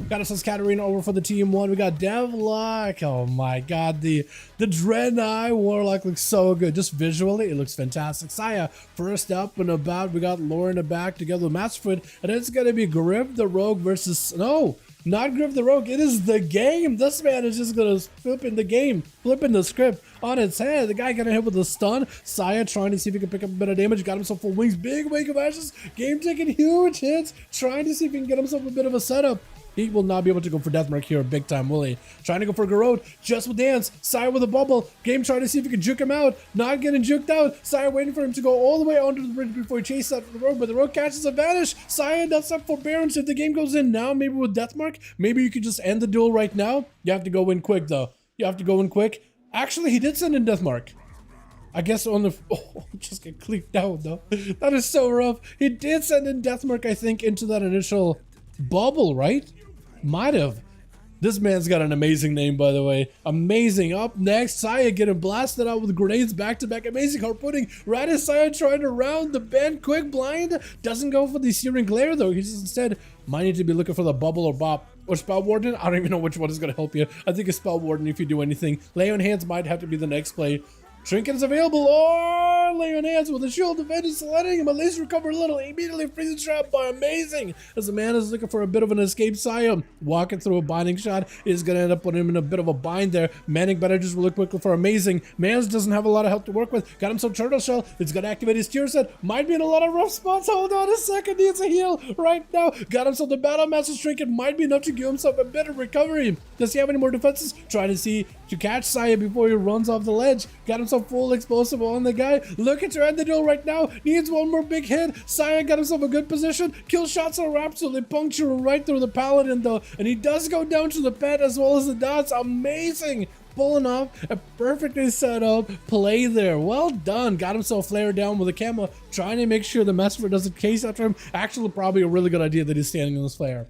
Got us Katarina over for the team one. We got Devlock. Oh my god, the Draenei Warlock looks so good. Just visually, it looks fantastic. Saya first up and about. We got Laura in the back together with Masterfoot, and it's gonna be Griff the Rogue versus not Griff the Rogue. It is the game. This man is just gonna flip in the game, flipping the script on its head. The guy got hit with a stun. Saya trying to see if he can pick up a bit of damage. Got himself full wings. Big wake of ashes. Game taking huge hits. Trying to see if he can get himself a bit of a setup. He will not be able to go for Deathmark here big time, will he? Trying to go for Garrod, just with dance. Saya with a bubble. Game trying to see if he can juke him out. Not getting juked out. Saya waiting for him to go all the way onto the bridge before he chases out the rogue, but the rogue catches a vanish. Saya does up forbearance. If the game goes in now, maybe with Deathmark, maybe you could just end the duel right now. You have to go in quick though. You have to go in quick. Actually, he did send in Deathmark. I guess on the... Oh, just get clicked out though. That is so rough. He did send in Deathmark, I think, into that initial bubble, right? Might have. This man's got an amazing name, by the way. Amazing. Up next, Saya getting blasted out with grenades back to back. Amazing harpooning. Right as Saya trying to round the bend. Quick blind. Doesn't go for the Searing Glare, though. He just instead might need to be looking for the bubble or bop. Or Spell Warden. I don't even know which one is going to help you. I think it's Spell Warden if you do anything. Lay on Hands might have to be the next play. Trinket is available. Oh, Lay on Hands with a shield of Vengeance, letting him at least recover a little. Immediately freezing trap by Amazing. As the man is looking for a bit of an escape, Saya walking through a binding shot is going to end up putting him in a bit of a bind there. Manic Bandages will look quickly for Amazing. Mans doesn't have a lot of help to work with. Got him some Turtle Shell. It's going to activate his tier set. Might be in a lot of rough spots. Hold on a second. Needs a heal right now. Got himself the Battle Master Trinket. Might be enough to give himself a bit of recovery. Does he have any more defenses? Trying to see to catch Saya before he runs off the ledge. Got himself full explosive on the guy. Looking to end the duel right now. Needs one more big hit. Saya got himself a good position. Kill shots are absolutely puncturing right through the Paladin though. And he does go down to the pet as well as the dots. Amazing. Pulling off a perfectly set up play there. Well done. Got himself flared down with a camo. Trying to make sure the Master doesn't chase after him. Actually, probably a really good idea that he's standing in this flare.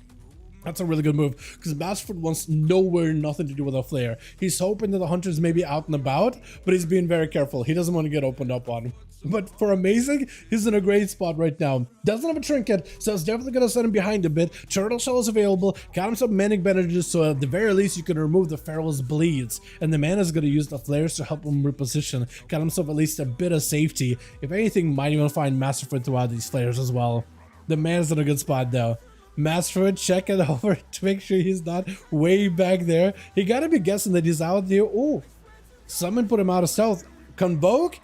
That's a really good move because Masterford wants nothing to do with a flare. He's hoping that the hunters may be out and about, but he's being very careful. He doesn't want to get opened up on. But for Amazing, he's in a great spot right now. Doesn't have a trinket, so it's definitely going to set him behind a bit. Turtle Shell is available. Got him some Manic Bandages, so at the very least, you can remove the Pharaoh's Bleeds. And the man is going to use the flares to help him reposition. Got himself at least a bit of safety. If anything, might even find Masterford throughout these flares as well. The man's in a good spot, though. Masterford checking over to make sure he's not way back there. He gotta be guessing that he's out there. Oh, someone put him out of stealth. Convoke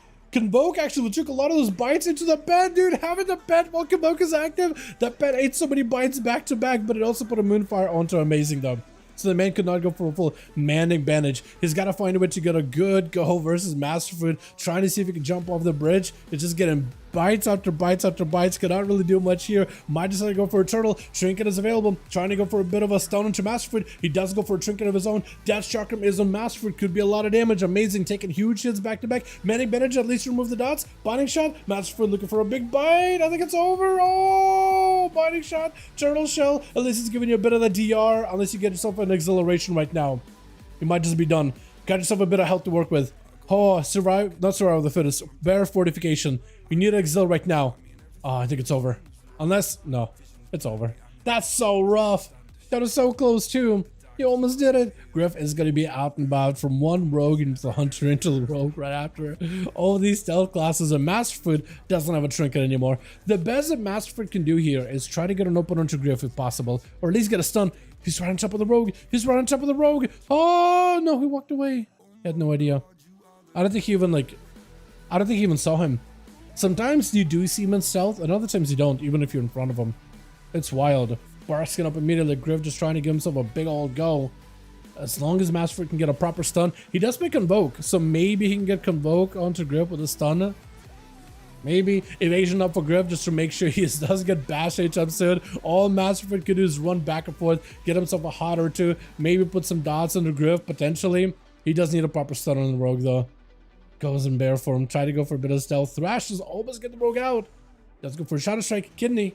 actually took a lot of those bites into the pet, dude. Having the pet while Convoke is active. That pet ate so many bites back to back, but it also put a Moonfire onto Amazing though. So the man could not go for a full Manic Bandage. He's got to find a way to get a good go versus Masterford. Trying to see if he can jump off the bridge. It's just getting bites after bites after bites. Cannot really do much here. Might decide to go for a turtle. Trinket is available. Trying to go for a bit of a stun into Masterford. He does go for a trinket of his own. Death Chakram is on Masterford. Could be a lot of damage. Amazing. Taking huge hits back to back. Manic Bandage at least remove the dots. Binding Shot. Masterford looking for a big bite. I think it's over. Oh, Binding Shot. Turtle Shell. At least it's giving you a bit of the DR. Unless you get yourself an Exhilaration right now. You might just be done. Got yourself a bit of health to work with. Oh, not survival of the fittest. Bear Fortification. You need an exil right now. Oh, I think it's over. Unless, no, it's over. That's so rough. That was so close too. You almost did it. Griff is going to be out and about from one rogue into the hunter into the rogue right after. All these stealth classes, and Masterford doesn't have a trinket anymore. The best that Masterford can do here is try to get an open onto Griff if possible, or at least get a stun. He's right on top of the rogue. He's right on top of the rogue. Oh no, he walked away. He had no idea. I don't think he even saw him. Sometimes you do see him in stealth, and other times you don't, even if you're in front of him. It's wild. Barsking up immediately. Griff just trying to give himself a big old go. As long as Masterford can get a proper stun. He does pick Convoke, so maybe he can get Convoke onto Griff with a stun. Maybe evasion up for Griff just to make sure he does get bash HM soon. All Masterford could do is run back and forth, get himself a hot or two, maybe put some dots into Griff potentially. He does need a proper stun on the rogue though. Goes in bear form, try to go for a bit of stealth. Thrash does almost get the rogue out. Does go for a Shadow Strike, Kidney.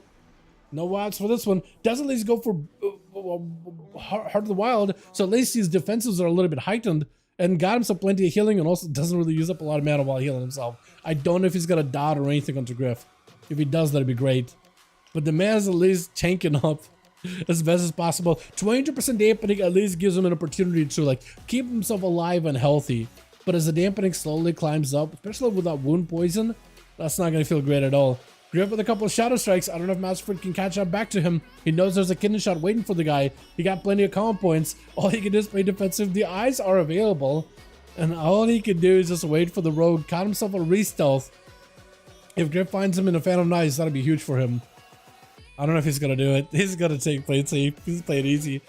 No wilds for this one. Does at least go for Heart of the Wild, so at least his defenses are a little bit heightened. And got himself plenty of healing, and also doesn't really use up a lot of mana while healing himself. I don't know if he's got a dot or anything onto Griff. If he does, that'd be great. But the man's at least tanking up as best as possible. 200% dampening at least gives him an opportunity to like keep himself alive and healthy. But as the dampening slowly climbs up, especially with that wound poison, that's not going to feel great at all. Griff with a couple of shadow strikes. I don't know if Masterford can catch up back to him. He knows there's a kidney shot waiting for the guy. He got plenty of combo points. All he can do is play defensive. The eyes are available. And all he can do is just wait for the rogue. Caught himself a re-stealth. If Griff finds him in a Phantom Knives, that'll be huge for him. I don't know if he's going to do it. He's going to play it safe. He's playing easy.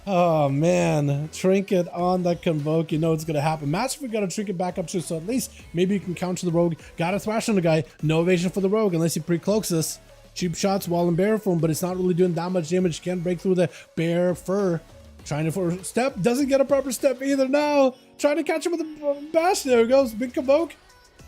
Oh, man. Trinket on that Convoke. You know it's going to happen. Masterford got a Trinket back up too, so at least maybe you can counter the Rogue. Got a Thrash on the guy. No evasion for the Rogue unless he pre-cloaks this. Cheap shots while in bear form, but it's not really doing that much damage. Can't break through the bear fur. Trying to for a step. Doesn't get a proper step either. No. Trying to catch him with a bash. There it goes. Big Convoke.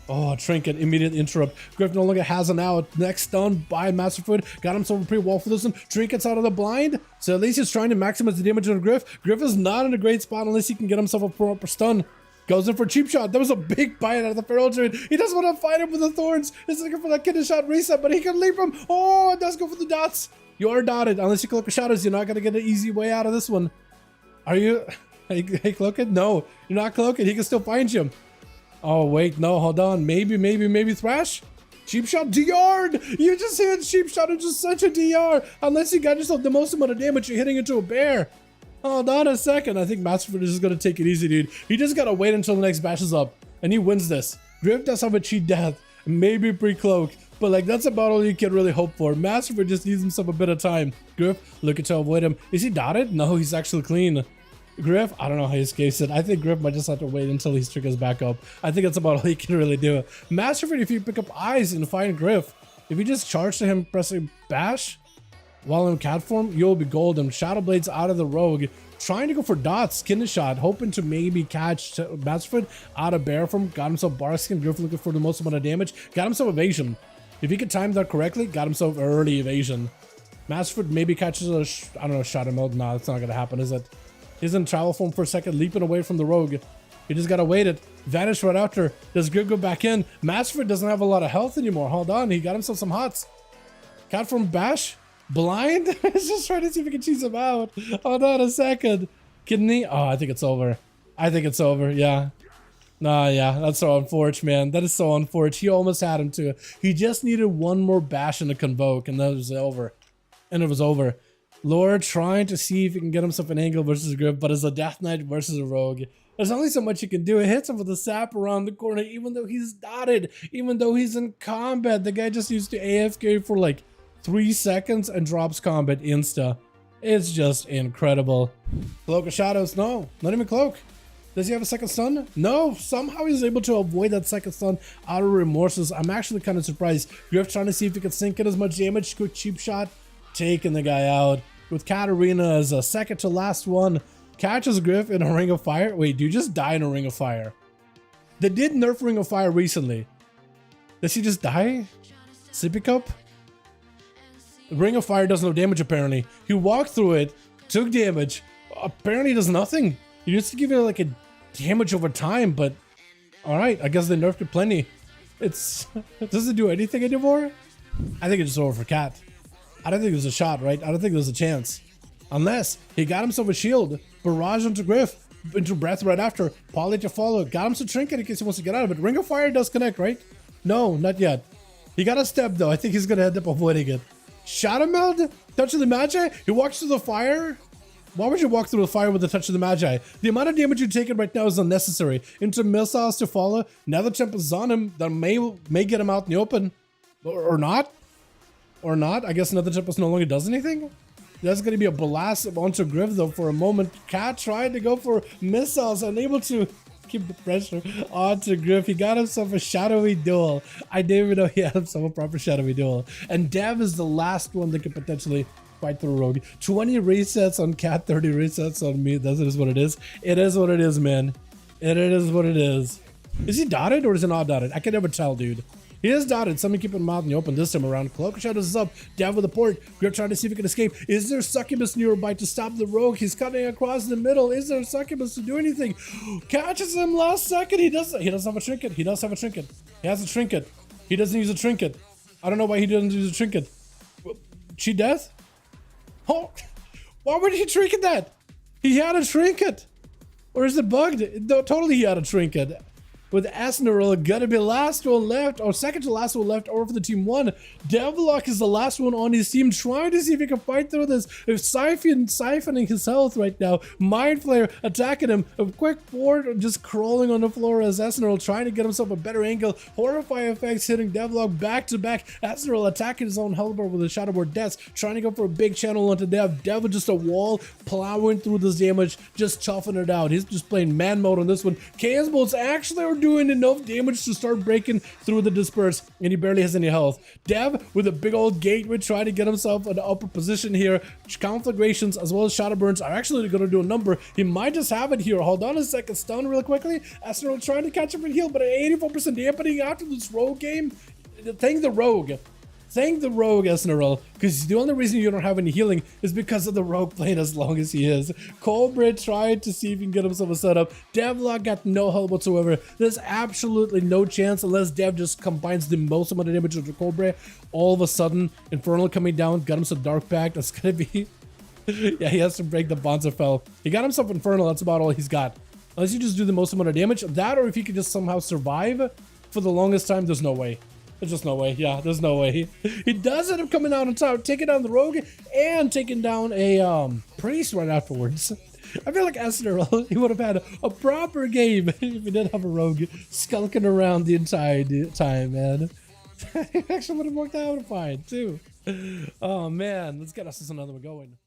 Oh, Trinket, immediate interrupt. Griff no longer has an out. Next stun by Masterfoot. Got himself a pre-wall for this one. Trinket's out of the blind. So at least he's trying to maximize the damage on Griff. Griff is not in a great spot unless he can get himself a proper stun. Goes in for a cheap shot. That was a big bite out of the Feral Druid. He doesn't want to fight him with the thorns. He's looking for that kidney shot reset, but he can leap him. Oh, it does go for the dots. You are dotted. Unless you cloak the shadows, you're not going to get an easy way out of this one. Are you? Hey, cloaked? No, you're not cloaked. He can still find you. Oh, wait, no, hold on. Maybe Thrash? Cheap shot, DR! You just hit cheap shot into such a DR! Unless you got yourself the most amount of damage, you're hitting into a bear. Hold on a second. I think Masterford is just gonna take it easy, dude. He just gotta wait until the next bash is up, and he wins this. Griff does have a cheat death, maybe pre-cloak, but like that's about all you can really hope for. Masterford just needs himself a bit of time. Griff, looking to avoid him. Is he dotted? No, he's actually clean. Griff, I don't know how he escapes it. I think Griff might just have to wait until his triggers back up. I think that's about all he can really do. Masterford, if you pick up eyes and find Griff, if you just charge to him pressing bash while in cat form, you'll be golden. Shadow Blades out of the rogue, trying to go for dots, kidney shot, hoping to maybe catch Masterford out of bear form. Got himself bar skin. Griff looking for the most amount of damage. Got himself evasion. If he could time that correctly, got himself early evasion. Masterford maybe catches a, I don't know, shot him out. No, that's not gonna happen, is it? He's in travel form for a second, leaping away from the rogue. He just gotta wait it. Vanish right after. Does Griff go back in? Masterford doesn't have a lot of health anymore. Hold on, he got himself some hots. Cat from bash? Blind? He's just trying to see if he can cheese him out. Hold on a second. Kidney? Oh, I think it's over. I think it's over, yeah. Nah, yeah, that's so unfortunate, man. That is so unfortunate. He almost had him too. He just needed one more bash in the Convoke, and that was over. And it was over. Lord trying to see if he can get himself an angle versus a Griff, but as a Death Knight versus a Rogue, there's only so much you can do. It hits him with a sap around the corner, even though he's dotted, even though he's in combat. The guy just used to AFK for like 3 seconds and drops combat insta. It's just incredible. Cloak of Shadows? No, not even Cloak. Does he have a second stun? No, somehow he's able to avoid that second stun out of remorses. I'm actually kind of surprised. Griff trying to see if he can sink in as much damage. Quick cheap shot, taking the guy out. With Katarina as a second to last one, catches Griff in a Ring of Fire. Wait, do you just die in a Ring of Fire? They did nerf Ring of Fire recently. Does he just die? Sippy Cup? Ring of Fire does no damage apparently. He walked through it, took damage, apparently does nothing. He used to give it like a damage over time, but alright, I guess they nerfed it plenty. Does it do anything anymore? I think it's just over for Cat. I don't think there's a shot, right? I don't think there's a chance. Unless he got himself a shield, barrage into Griff, into Breath right after, Poly to follow, got him some Trinket in case he wants to get out of it. Ring of Fire does connect, right? No, not yet. He got a step though. I think he's gonna end up avoiding it. Shadow Meld? Touch of the Magi? He walks through the fire? Why would you walk through the fire with the Touch of the Magi? The amount of damage you're taking right now is unnecessary. Into missiles to follow. Now the temp is on him. That may get him out in the open. Or not. Or not. I guess another Tempest no longer does anything. That's going to be a blast onto Griff though for a moment. Cat tried to go for missiles, unable to keep the pressure onto Griff. He got himself a shadowy duel. I didn't even know he had himself a proper shadowy duel. And Dev is the last one that could potentially fight through Rogue. 20 resets on Cat, 30 resets on me. That is what it is. It is what it is, man. It is what it is. Is he dotted or is he not dotted? I can never tell, dude. He is dotted. Somebody keep him out in the open this time around. Cloak of Shadows is up. Down with the port. Griff trying to see if he can escape. Is there Succubus nearby to stop the Rogue? He's cutting across the middle. Is there Succubus to do anything? Catches him last second. He doesn't have a trinket. He does have a trinket. He has a trinket. He doesn't use a trinket. I don't know why he doesn't use a trinket. Cheat death? Oh, why would he trinket that? He had a trinket. Or is it bugged? No, totally he had a trinket. With Asneril gonna be last one left, or second to last one left over for the team one. Devlock is the last one on his team, trying to see if he can fight through this. If siphoning his health right now. Mind Flayer attacking him. A quick forward, just crawling on the floor as Asneril trying to get himself a better angle. Horrify effects hitting Devlock back to back. Asneril attacking his own Hellbar with a Shadowboard Deaths, trying to go for a big channel onto Dev. Dev with just a wall, plowing through this damage, just toughing it out. He's just playing man mode on this one. Chaos Bolts actually are doing enough damage to start breaking through the disperse, and he barely has any health. Dev with a big old gateway trying to get himself an upper position here. Conflagrations as well as Shadow Burns are actually going to do a number. He might just have it here. Hold on a second. Stun real quickly. Astro trying to catch up and heal, but at 84% dampening after this rogue game. Thank the rogue. Thank the rogue, Esneril, because the only reason you don't have any healing is because of the rogue playing as long as he is. Cobra tried to see if he can get himself a setup. Devlock got no help whatsoever. There's absolutely no chance unless Dev just combines the most amount of damage with the Cobra. All of a sudden, Infernal coming down, got him some Dark Pact. That's gonna be... yeah, he has to break the Bonds of Fell. He got himself Infernal, that's about all he's got. Unless you just do the most amount of damage. That, or if he could just somehow survive for the longest time, there's no way. There's just no way. Yeah, there's no way. He does end up coming out on top, taking down the rogue and taking down a priest right afterwards. I feel like Esther, he would have had a proper game if he didn't have a rogue skulking around the entire time, man. He actually would have worked out fine too. Oh man, let's get us another one going.